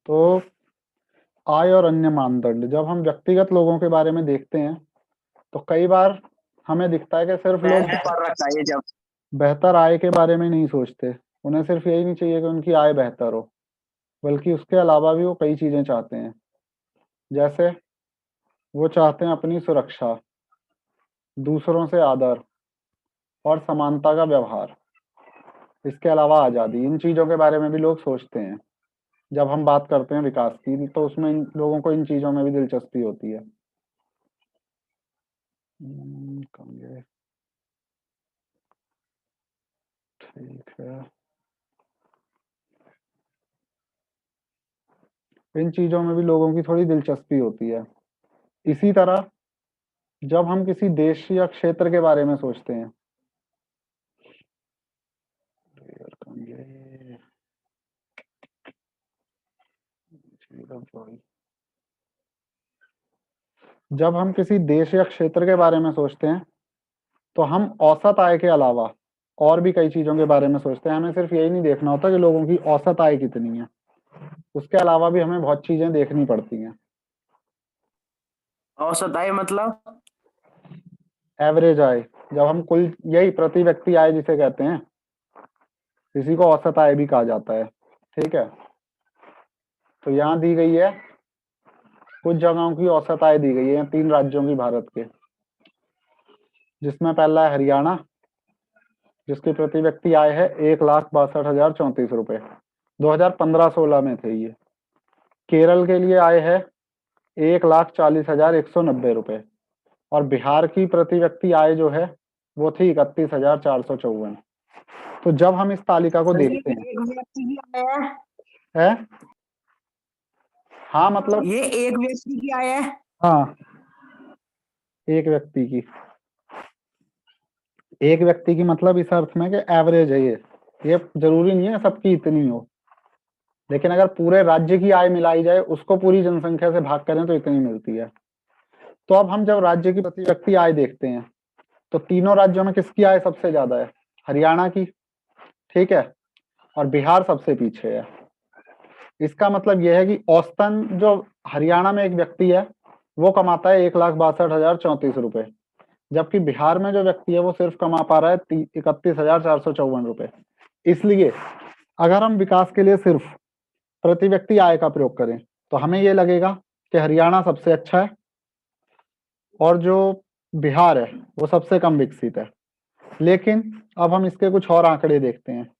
तो आय और अन्य मानदंड, जब हम व्यक्तिगत लोगों के बारे में देखते हैं तो कई बार हमें दिखता है कि सिर्फ लोग मैंने पढ़ रखा है ये जब। बेहतर आय के बारे में नहीं सोचते। उन्हें सिर्फ यही नहीं चाहिए कि उनकी आय बेहतर हो, बल्कि उसके अलावा भी वो कई चीजें चाहते हैं। जैसे वो चाहते हैं अपनी सुरक्षा, दूसरों से आदर और समानता का व्यवहार। इसके अलावा आज़ादी, इन चीज़ों के बारे में भी लोग सोचते हैं। जब हम बात करते हैं विकास की तो उसमें इन लोगों को इन चीज़ों में भी दिलचस्पी होती है। कम गए। ठीक है, इन चीज़ों में भी लोगों की थोड़ी दिलचस्पी होती है। इसी तरह जब हम किसी देश या क्षेत्र के बारे में सोचते हैं, कम गए। जब हम किसी देश या क्षेत्र के बारे में सोचते हैं तो हम औसत आय के अलावा और भी कई चीजों के बारे में सोचते हैं। हमें सिर्फ यही नहीं देखना होता कि लोगों की औसत आय कितनी है, उसके अलावा भी हमें बहुत चीजें देखनी पड़ती हैं। औसत आय मतलब? एवरेज आय, जब हम कुल, यही प्रति व्यक्ति आय जिसे कहते हैं, इसी को औसत आय भी कहा जाता है। ठीक है, तो यहाँ दी गई है कुछ जगहों की औसत आय दी गई है, 3 राज्यों की भारत के, जिसमें पहला है हरियाणा, जिसकी प्रति व्यक्ति आय है 1,62,034 रुपए। 2015-16 में थे ये। केरल के लिए आय है 1,40,190 रुपए। और बिहार की प्रति व्यक्ति आय जो है वो थी 31,454। तो जब हम इस तालिका को सर ये देखते हैं, एक व्यक्ति की आय है? है, हाँ मतलब, ये एक व्यक्ति की आय है? हाँ, एक व्यक्ति की, एक व्यक्ति की मतलब इस अर्थ में कि एवरेज है ये जरूरी नहीं है सबकी इतनी हो, लेकिन अगर पूरे राज्य की आय मिलाई जाए, उसको पूरी जनसंख्या से भाग करें तो इतनी मिलती है। तो अब हम जब राज्य की प्रति व्यक्ति आय देखते हैं तो तीनों राज्यों में किसकी आय सबसे ज्यादा है? हरियाणा की। ठीक है, और बिहार सबसे पीछे है। इसका मतलब यह है कि औसतन जो हरियाणा में एक व्यक्ति है वो कमाता है 1,62,034 रुपए, जबकि बिहार में जो व्यक्ति है वो सिर्फ कमा पा रहा है 31,454 रुपए। इसलिए अगर हम विकास के लिए सिर्फ प्रति व्यक्ति आय का प्रयोग करें तो हमें ये लगेगा कि हरियाणा सबसे अच्छा है और जो बिहार है वो सबसे कम विकसित है। लेकिन अब हम इसके कुछ और आंकड़े देखते हैं।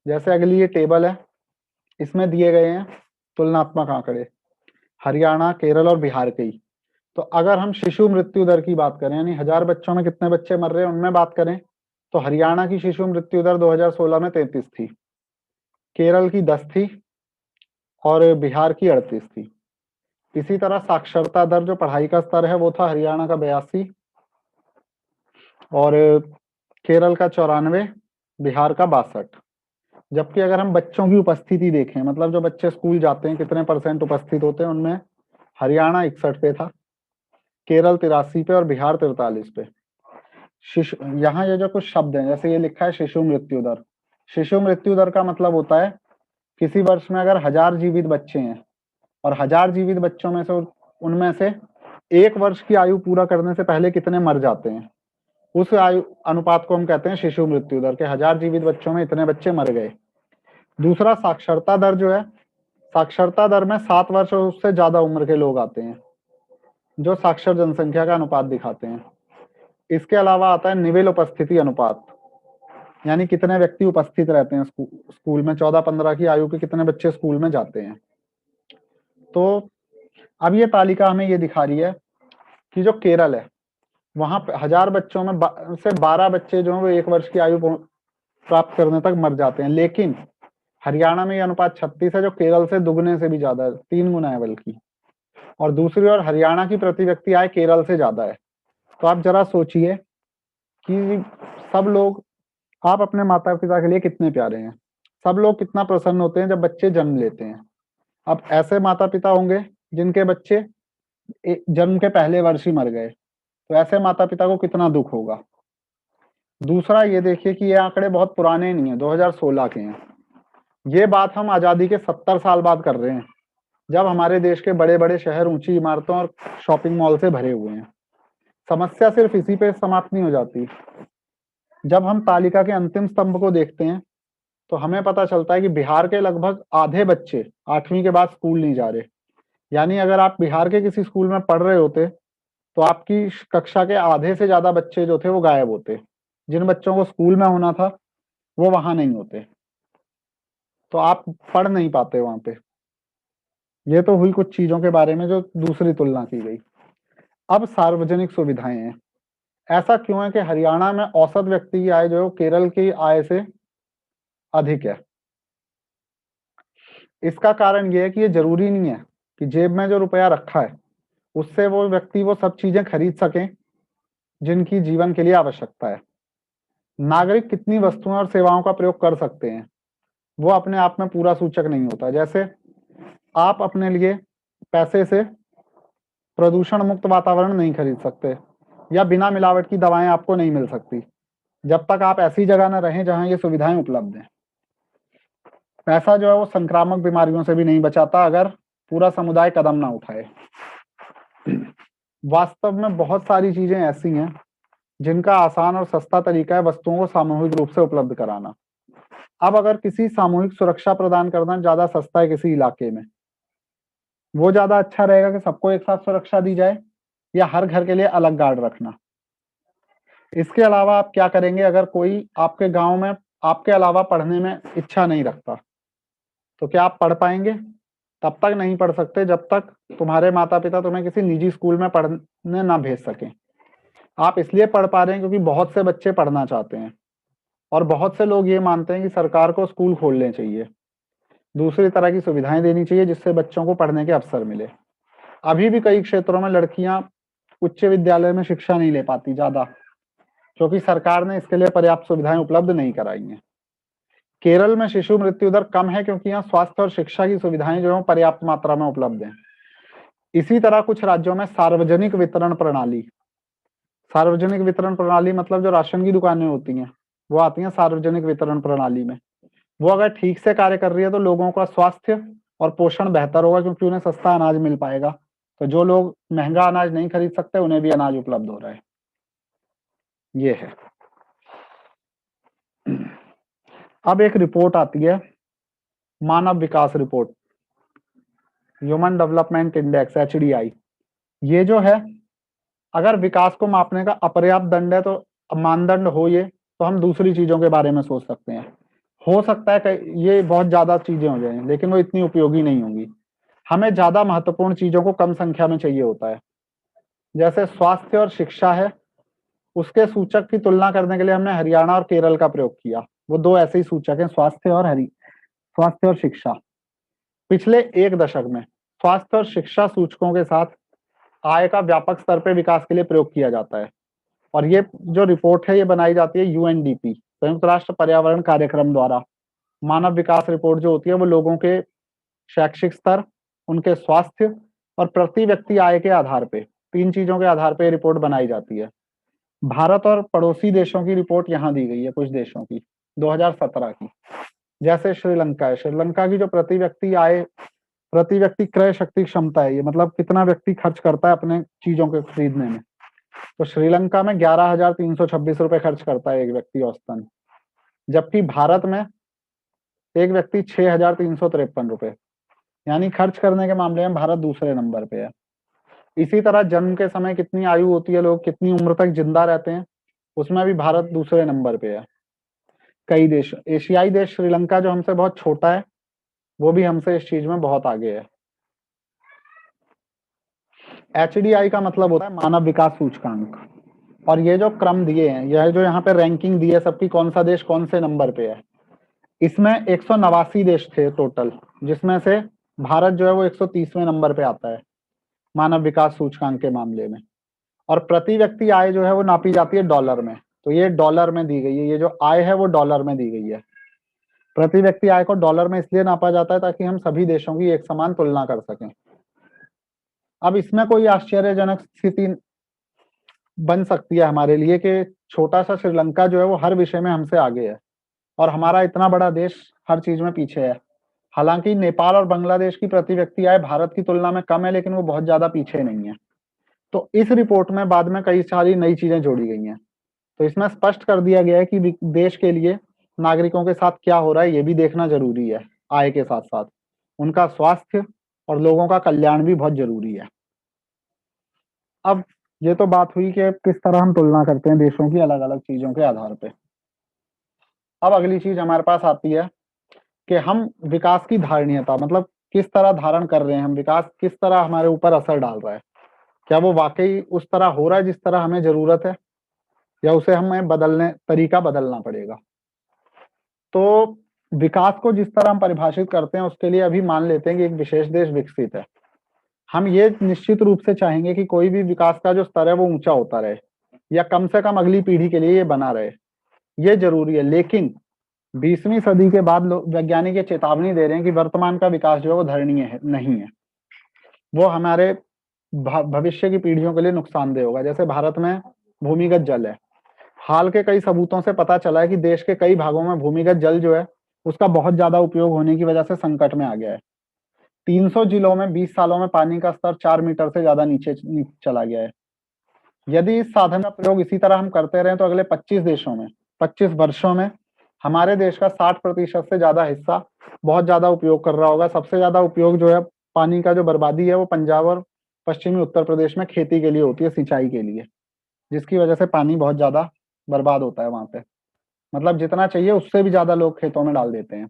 जैसे अगली ये टेबल है, इसमें दिए गए हैं तुलनात्मक आंकड़े हरियाणा, केरल और बिहार के ही। तो अगर हम शिशु मृत्यु दर की बात करें, यानी 1000 बच्चों में कितने बच्चे मर रहे हैं उनमें बात करें, तो हरियाणा की शिशु मृत्यु दर 2016 में 33 थी, केरल की 10 थी और बिहार की 38 थी। इसी तरह साक्षरता दर, जो पढ़ाई का स्तर है, वो था हरियाणा का 82 और केरल का 94, बिहार का 62। जबकि अगर हम बच्चों की उपस्थिति देखें, मतलब जो बच्चे स्कूल जाते हैं कितने % उपस्थित होते हैं, उनमें हरियाणा 61 पे था, केरल 83 पे और बिहार 43 पे। शिशु, यहाँ ये जो कुछ शब्द हैं, जैसे ये लिखा है शिशु मृत्यु दर। शिशु मृत्यु दर का मतलब होता है किसी वर्ष में अगर 1000 जीवित बच्चे हैं और 1000 जीवित बच्चों में से उनमें से 1 वर्ष की आयु पूरा करने से पहले कितने मर जाते हैं, उस आयु अनुपात को हम कहते हैं शिशु मृत्यु दर, के 1000 जीवित बच्चों में इतने बच्चे मर गए। दूसरा साक्षरता दर जो है, साक्षरता दर में 7 वर्ष और उससे ज्यादा उम्र के लोग आते हैं, जो साक्षर जनसंख्या का अनुपात दिखाते हैं। इसके अलावा आता है निविल उपस्थिति अनुपात, यानी कितने व्यक्ति उपस्थित रहते हैं स्कूल में, 14-15 की आयु के कितने बच्चे स्कूल में जाते हैं। तो अब ये तालिका हमें ये दिखा रही है कि जो केरल है वहां 1000 बच्चों में से 12 बच्चे जो है वो 1 वर्ष की आयु प्राप्त करने तक मर जाते हैं। लेकिन हरियाणा में ये अनुपात 36 है, जो केरल से दुगने से भी ज्यादा है, 3 गुना है बल्कि। और दूसरी ओर हरियाणा की प्रति व्यक्ति आय केरल से ज्यादा है। तो आप जरा सोचिए कि सब लोग, आप अपने माता पिता के लिए कितने प्यारे हैं, सब लोग कितना प्रसन्न होते हैं जब बच्चे जन्म लेते हैं। अब ऐसे माता पिता होंगे जिनके बच्चे जन्म के पहले वर्ष ही मर गए, तो ऐसे माता पिता को कितना दुख होगा। दूसरा ये देखिए कि ये आंकड़े बहुत पुराने नहीं है, 2016 के हैं। ये बात हम आजादी के 70 साल बाद कर रहे हैं। जब हमारे देश के बड़े बड़े शहर ऊंची इमारतों और शॉपिंग मॉल से भरे हुए हैं। समस्या सिर्फ इसी पे समाप्त नहीं हो जाती। जब हम तालिका के अंतिम स्तंभ को देखते हैं तो हमें पता चलता है कि बिहार के लगभग आधे बच्चे 8वीं के बाद स्कूल नहीं जा रहे। यानी अगर आप बिहार के किसी स्कूल में पढ़ रहे होते तो आपकी कक्षा के आधे से ज्यादा बच्चे जो थे वो गायब होते। जिन बच्चों को स्कूल में होना था वो वहां नहीं होते, तो आप पढ़ नहीं पाते वहां पे। ये तो हुई कुछ चीजों के बारे में जो दूसरी तुलना की गई। अब सार्वजनिक सुविधाएं हैं। ऐसा क्यों है कि हरियाणा में औसत व्यक्ति की आय जो है वो केरल की आय से अधिक है? इसका कारण ये है कि ये जरूरी नहीं है कि जेब में जो रुपया रखा है उससे वो व्यक्ति वो सब चीजें खरीद सके जिनकी जीवन के लिए आवश्यकता है। नागरिक कितनी वस्तुएं और सेवाओं का प्रयोग कर सकते हैं वो अपने आप में पूरा सूचक नहीं होता। जैसे आप अपने लिए पैसे से प्रदूषण मुक्त वातावरण नहीं खरीद सकते या बिना मिलावट की दवाएं आपको नहीं मिल सकती जब तक आप ऐसी जगह न रहें जहां ये सुविधाएं उपलब्ध हैं। पैसा जो है वो संक्रामक बीमारियों से भी नहीं बचाता अगर पूरा समुदाय कदम ना उठाए। वास्तव में बहुत सारी चीजें ऐसी हैं जिनका आसान और सस्ता तरीका है वस्तुओं को सामूहिक रूप से उपलब्ध कराना। अब अगर किसी सामूहिक सुरक्षा प्रदान करना ज्यादा सस्ता है किसी इलाके में, वो ज्यादा अच्छा रहेगा कि सबको एक साथ सुरक्षा दी जाए या हर घर के लिए अलग गार्ड रखना। इसके अलावा आप क्या करेंगे अगर कोई आपके गांव में आपके अलावा पढ़ने में इच्छा नहीं रखता, तो क्या आप पढ़ पाएंगे? तब तक नहीं पढ़ सकते जब तक तुम्हारे माता पिता तुम्हें किसी निजी स्कूल में पढ़ने ना भेज सकें। आप इसलिए पढ़ पा रहे हैं क्योंकि बहुत से बच्चे पढ़ना चाहते हैं और बहुत से लोग ये मानते हैं कि सरकार को स्कूल खोलने चाहिए, दूसरी तरह की सुविधाएं देनी चाहिए जिससे बच्चों को पढ़ने के अवसर मिले। अभी भी कई क्षेत्रों में लड़कियां उच्च विद्यालय में शिक्षा नहीं ले पाती ज्यादा, क्योंकि सरकार ने इसके लिए पर्याप्त सुविधाएं उपलब्ध नहीं कराई हैं। केरल में शिशु मृत्यु दर कम है क्योंकि यहाँ स्वास्थ्य और शिक्षा की सुविधाएं जो है पर्याप्त मात्रा में उपलब्ध हैं। इसी तरह कुछ राज्यों में सार्वजनिक वितरण प्रणाली मतलब जो राशन की दुकानें होती हैं वो आती हैं सार्वजनिक वितरण प्रणाली में। वो अगर ठीक से कार्य कर रही है तो लोगों का स्वास्थ्य और पोषण बेहतर होगा क्योंकि उन्हें सस्ता अनाज मिल पाएगा। तो जो लोग महंगा अनाज नहीं खरीद सकते उन्हें भी अनाज उपलब्ध हो रहा है। ये है। अब एक रिपोर्ट आती है, मानव विकास report, human development index HDI। ये जो है अगर विकास को मापने का अपर्याप्त दंड है तो मानदंड हो ये, तो हम दूसरी चीजों के बारे में सोच सकते हैं। हो सकता है कि ये बहुत ज्यादा चीजें हो जाएं लेकिन वो इतनी उपयोगी नहीं होंगी। हमें ज्यादा महत्वपूर्ण चीजों को कम संख्या में चाहिए होता है। जैसे स्वास्थ्य और शिक्षा है, उसके सूचक की तुलना करने के लिए हमने हरियाणा और केरल का प्रयोग किया। वो दो ऐसे ही सूचक हैं, स्वास्थ्य और शिक्षा। पिछले एक दशक में स्वास्थ्य और शिक्षा सूचकों के साथ आय का व्यापक स्तर पर विकास के लिए प्रयोग किया जाता है। और ये जो रिपोर्ट है ये बनाई जाती है UNDP, संयुक्त राष्ट्र पर्यावरण कार्यक्रम द्वारा। मानव विकास रिपोर्ट जो होती है वो लोगों के शैक्षिक स्तर, उनके स्वास्थ्य और प्रति व्यक्ति आय के आधार पे, तीन चीजों के आधार पे रिपोर्ट बनाई जाती है। भारत और पड़ोसी देशों की रिपोर्ट यहाँ दी गई है, कुछ देशों की 2017 की। जैसे श्रीलंका है, श्रीलंका की जो प्रति व्यक्ति क्रय शक्ति क्षमता है, ये मतलब कितना व्यक्ति खर्च करता है अपने चीजों के खरीदने में, तो श्रीलंका में 11,326 रुपए खर्च करता है एक व्यक्ति औसतन, जबकि भारत में एक व्यक्ति 6,353 रुपए। यानी खर्च करने के मामले में भारत दूसरे नंबर पे है। इसी तरह जन्म के समय कितनी आयु होती है, लोग कितनी उम्र तक जिंदा रहते हैं, उसमें भी भारत दूसरे नंबर पे है। कई देश, एशियाई देश श्रीलंका जो हमसे बहुत छोटा है, वो भी हमसे इस चीज में बहुत आगे है। HDI का मतलब होता है मानव विकास सूचकांक। और ये जो क्रम दिए हैं, यह जो यहाँ पे रैंकिंग दी है सबकी, कौन सा देश कौन से नंबर पे है, इसमें 189 देश थे टोटल, जिसमें से भारत जो है वो 130वें नंबर पे आता है मानव विकास सूचकांक के मामले में। और प्रति व्यक्ति आय जो है वो नापी जाती है डॉलर में, तो ये डॉलर में दी गई है। ये जो आय है वो डॉलर में दी गई है। प्रति व्यक्ति आय को डॉलर में इसलिए नापा जाता है ताकि हम सभी देशों की एक समान तुलना कर सकें। अब इसमें कोई आश्चर्यजनक स्थिति बन सकती है हमारे लिए कि छोटा सा श्रीलंका जो है वो हर विषय में हमसे आगे है और हमारा इतना बड़ा देश हर चीज में पीछे है। हालांकि नेपाल और बांग्लादेश की प्रति व्यक्ति आय भारत की तुलना में कम है, लेकिन वो बहुत ज्यादा पीछे नहीं है। तो इस रिपोर्ट में बाद में कई सारी नई चीजें जोड़ी गई हैं। तो इसमें स्पष्ट कर दिया गया है कि देश के लिए नागरिकों के साथ क्या हो रहा है ये भी देखना जरूरी है। आय के साथ साथ उनका स्वास्थ्य और लोगों का कल्याण भी बहुत जरूरी है। अब ये तो बात हुई कि किस तरह हम तुलना करते हैं देशों की अलग अलग चीजों के आधार पे। अब अगली चीज हमारे पास आती है कि हम विकास की धारणीयता, मतलब किस तरह धारण कर रहे हैं हम, विकास किस तरह हमारे ऊपर असर डाल रहा है, क्या वो वाकई उस तरह हो रहा है जिस तरह हमें जरूरत है, या उसे हमें तरीका बदलना पड़ेगा। तो विकास को जिस तरह हम परिभाषित करते हैं उसके लिए अभी मान लेते हैं कि एक विशेष देश विकसित है। हम ये निश्चित रूप से चाहेंगे कि कोई भी विकास का जो स्तर है वो ऊंचा होता रहे, या कम से कम अगली पीढ़ी के लिए ये बना रहे, ये जरूरी है। लेकिन 20वीं सदी के बाद वैज्ञानिक ये चेतावनी दे रहे हैं कि वर्तमान का विकास जो है वो धरणीय नहीं है, वो हमारे भविष्य की पीढ़ियों के लिए नुकसानदेह होगा। जैसे भारत में भूमिगत जल है, हाल के कई सबूतों से पता चला है कि देश के कई भागों में भूमिगत जल जो है उसका बहुत ज्यादा उपयोग होने की वजह से संकट में आ गया है। 300 जिलों में 20 सालों में पानी का स्तर 4 मीटर से ज्यादा नीचे चला गया है। यदि इस साधन का प्रयोग इसी तरह हम करते रहे तो अगले 25 वर्षों में हमारे देश का 60% से ज्यादा हिस्सा बहुत ज्यादा उपयोग कर रहा होगा। सबसे ज्यादा उपयोग जो है पानी का जो बर्बादी है वो पंजाब और पश्चिमी उत्तर प्रदेश में खेती के लिए होती है, सिंचाई के लिए, जिसकी वजह से पानी बहुत ज्यादा बर्बाद होता है वहां पे। मतलब जितना चाहिए उससे भी ज्यादा लोग खेतों में डाल देते हैं।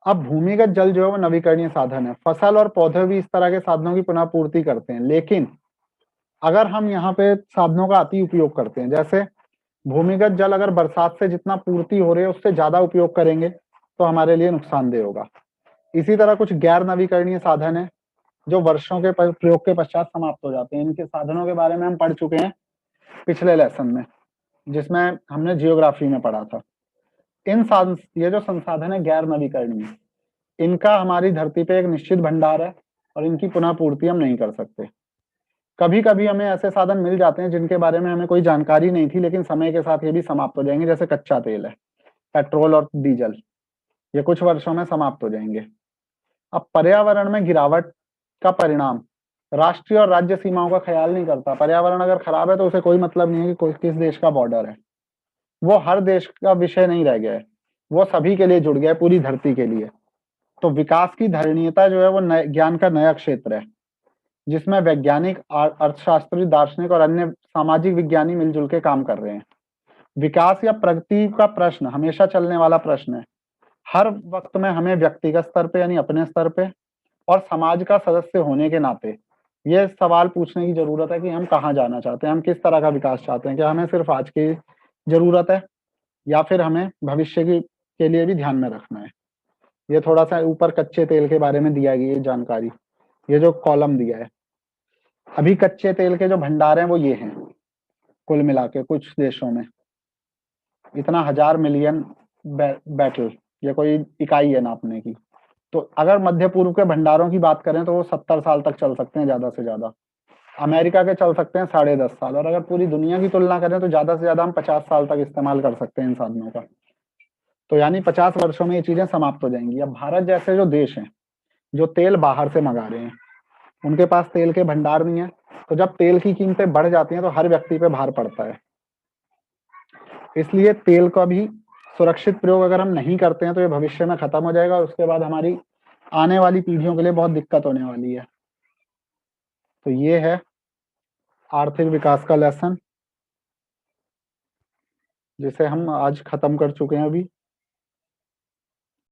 अब भूमिगत जल जो है वो नवीकरणीय साधन है, फसल और पौधे भी इस तरह के साधनों की पुनः पूर्ति करते हैं। लेकिन अगर हम यहाँ पे साधनों का अति उपयोग करते हैं, जैसे भूमिगत जल अगर बरसात से जितना पूर्ति हो रही है उससे ज्यादा उपयोग करेंगे तो हमारे लिए नुकसानदेह होगा। इसी तरह कुछ गैर नवीकरणीय साधन है जो वर्षों के प्रयोग के पश्चात समाप्त हो जाते हैं। इनके साधनों के बारे में हम पढ़ चुके हैं पिछले लेसन में, जिसमें हमने जियोग्राफी में पढ़ा था। ये जो संसाधन है गैर नवीकरणीय, इनका हमारी धरती पे एक निश्चित भंडार है और इनकी पुनः पूर्ति हम नहीं कर सकते। कभी कभी हमें ऐसे साधन मिल जाते हैं जिनके बारे में हमें कोई जानकारी नहीं थी, लेकिन समय के साथ ये भी समाप्त हो जाएंगे। जैसे कच्चा तेल है, पेट्रोल और डीजल, ये कुछ वर्षों में समाप्त हो जाएंगे। अब पर्यावरण में गिरावट का परिणाम राष्ट्रीय और राज्य सीमाओं का ख्याल नहीं करता। पर्यावरण अगर खराब है तो उसे कोई मतलब नहीं है कि कोई किस देश का बॉर्डर है, वो हर देश का विषय नहीं रह गया है, वो सभी के लिए जुड़ गया है, पूरी धरती के लिए। तो विकास की धारणीयता जो है वो ज्ञान का नया क्षेत्र है, जिसमें वैज्ञानिक, अर्थशास्त्री, दार्शनिक और अन्य सामाजिक विज्ञानी मिलजुल के काम कर रहे हैं। विकास या प्रगति का प्रश्न हमेशा चलने वाला प्रश्न है। हर वक्त में हमें व्यक्तिगत स्तर पे यानी अपने स्तर पे और समाज का सदस्य होने के नाते ये सवाल पूछने की जरूरत है कि हम कहाँ जाना चाहते हैं, हम किस तरह का विकास चाहते हैं। क्या हमें सिर्फ आज की जरूरत है या फिर हमें भविष्य की के लिए भी ध्यान में रखना है। ये थोड़ा सा ऊपर कच्चे तेल के बारे में दिया गया है जानकारी, ये जो कॉलम दिया है। अभी कच्चे तेल के जो भंडार हैं वो ये हैं, कुल मिला के कुछ देशों में इतना 1000 मिलियन बैटल, ये कोई इकाई है नापने की। तो अगर मध्य पूर्व के भंडारों की बात करें तो वो 70 साल तक चल सकते हैं ज्यादा से ज्यादा। अमेरिका के चल सकते हैं 10.5 साल, और अगर पूरी दुनिया की तुलना करें तो ज्यादा से ज्यादा हम 50 साल तक इस्तेमाल कर सकते हैं इन साधनों का। तो यानी 50 वर्षों में ये चीजें समाप्त हो जाएंगी। अब भारत जैसे जो देश हैं जो तेल बाहर से मंगा रहे हैं, उनके पास तेल के भंडार नहीं है, तो जब तेल की कीमतें बढ़ जाती हैं तो हर व्यक्ति पे भार पड़ता है। इसलिए तेल का भी सुरक्षित प्रयोग अगर हम नहीं करते हैं तो ये भविष्य में खत्म हो जाएगा और उसके बाद हमारी आने वाली पीढ़ियों के लिए बहुत दिक्कत होने वाली है। तो ये है आर्थिक विकास का लेसन, जिसे हम आज खत्म कर चुके हैं अभी।